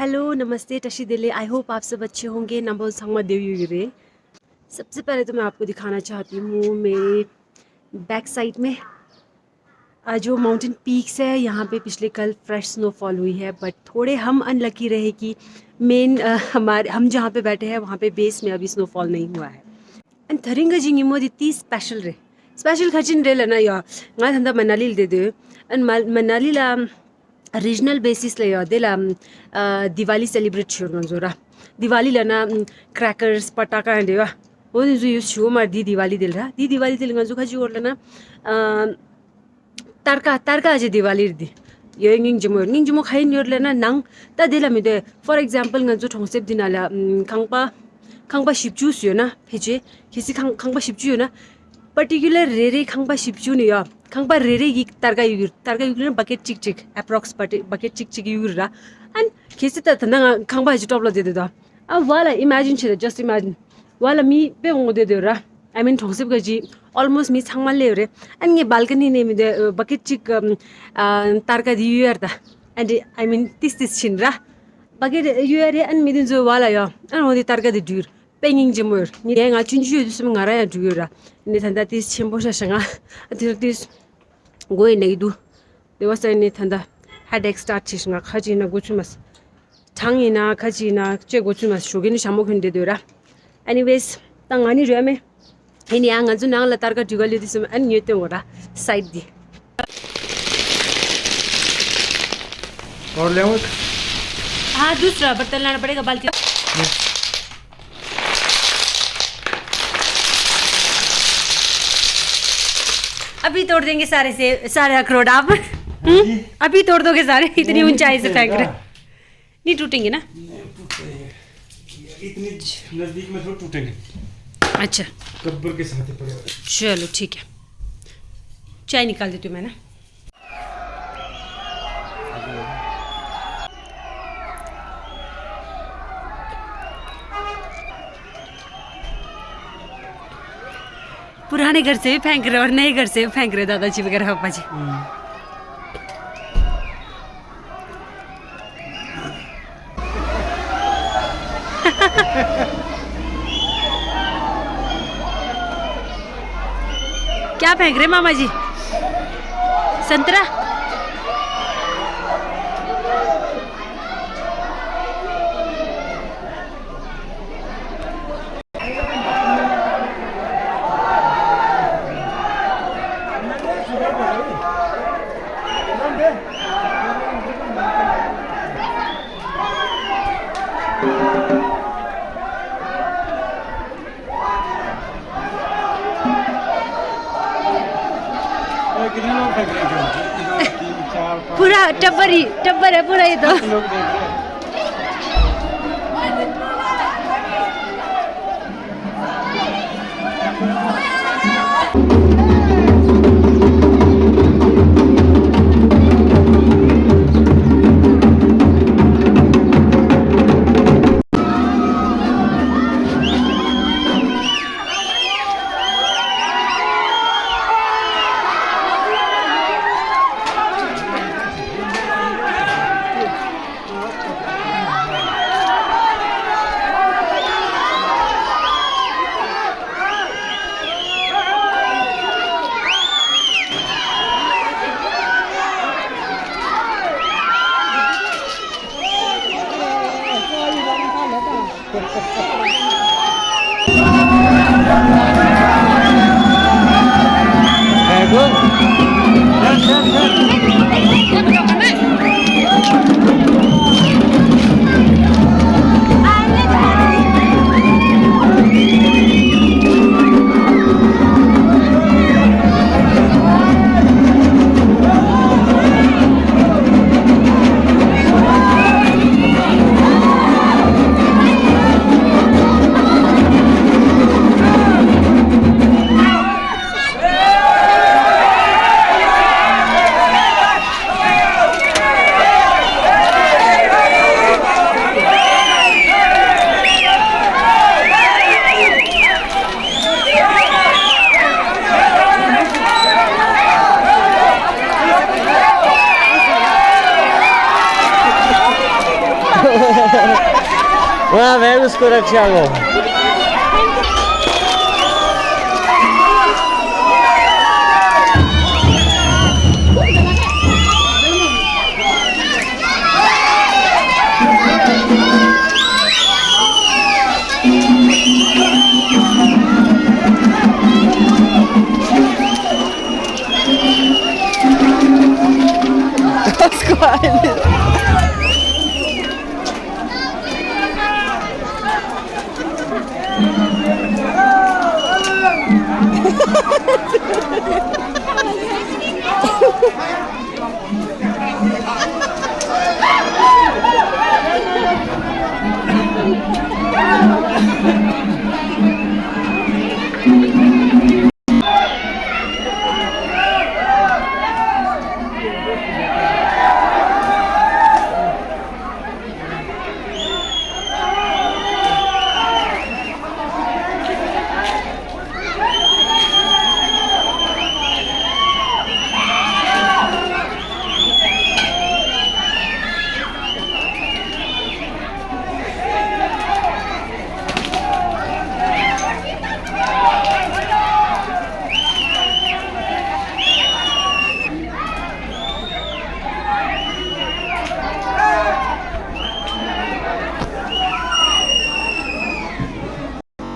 Hello नमस्ते टशी दिले। I hope आप सब अच्छे होंगे। नंबर संगमा देवी रे। सबसे पहले तो मैं आपको दिखाना चाहती हूँ मेरे बैक साइड में जो माउंटेन पीक्स है, यहाँ पे पिछले कल फ्रेश स्नोफॉल हुई है। बट थोड़े हम अनलकी रहे कि मेन हम जहाँ पे बैठे हैं वहाँ पे बेस में अभी स्नोफॉल नहीं हुआ है। एंड थरिंगा जिंगी मोदी ती स्पेशल खचिन रे लेना या ngai thanda manali de de and manali la regional basis le ya de la diwali celebrate churna zora diwali la na crackers pataka ande wa wo ju use show mar di diwali del ngazu khaji orla na tarka je diwali di yo nging jimo khain yorla na nang ta de la mi de for example ngazu thongsep dinala khangpa shipchu syo na pheje kisi khangpa shipchu na particular rere khangpa shipchu ni ya khangpa rere gi targa yugur bucket chick approx bucket chick yugur ra and kisi ta thana khangpa ji top lo de da wala imagine chhe just imagine wala mi pe ngo de ra I mean thongsep ga ji almost mi changmal le re and nge balcony ne mi de bucket chick targa di yuer da and I mean this chin ra bucket yuer and mi din zo wala ya and odi targa di dur penging jemur ni nga chunju du sum ngara ya dura ni thanda tis chembo sha shanga this go in du de was ni thanda headache start chisnga khaji na gochumas changi na khaji na che gochumas shogini shamo khinde dura anyways tangani reme ini anga ju nang la targa dugali disum an nyete ora side di और ले आऊं हाँ दूसरा बर्तन Lana पड़ेगा बाल्टी अभी तोड़ देंगे सारे अखरोट आप अभी तोड़ दोगे सारे इतनी ऊंचाई से फेंक रहे नहीं टूटेंगे ना इतनी नजदीक में थोड़ा टूटेंगे अच्छा गब्बर के साथ ही पड़े हुए चलो ठीक है चाय निकाल देती हूँ मैं ना पुराने घर से भी फेंक रहे और नए घर से भी फेंक रहे दादाजी वगैरह पापा जी क्या फेंक रहे मामा जी संतरा कितने लोग फेंक रहे हैं 3 4 5 पूरा टब्बर है पूरा ये तो लोग देख रहे हैं मैं उसको रक्षा को Squad.